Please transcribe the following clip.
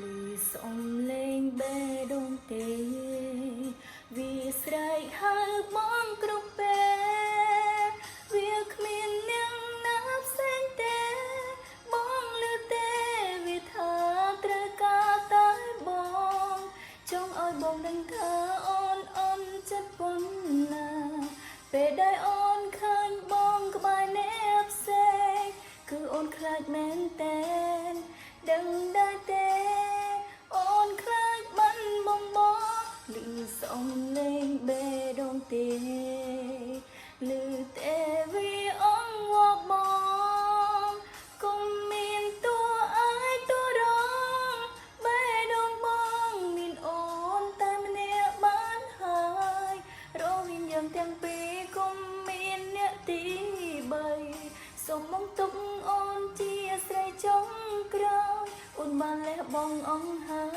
លីសំលេងបេះដូងទេវាស្រែកហៅបងគ្រប់ពេលវាគ្មានអ្នកណាផ្សេងទេបងលឺទេវាថាត្រូវការតែបងចង់ឲ្យបងដឹងថាអូនចិត្តប៉ុណ្ណាពេលដែលអូនឃើញបងក្បែរអ្នកផ្សេងគឺអូនខ្លាចមែនតែនដឹងដែរទេអូនខ្លាចបាត់បំបងលឺសំលេងបេះដូងទេលឺទេវាអង្វរបងកុំមានតួអាយតួរងបេះដូងបងមានអូនតែម្នាក់បានហើយរវាងយើងទាំងពីរកុំមានអ្នកទី3សូមមកទុកអូនជាស្រីចុងក្រោយអូនបានលះបង់អង្ហើ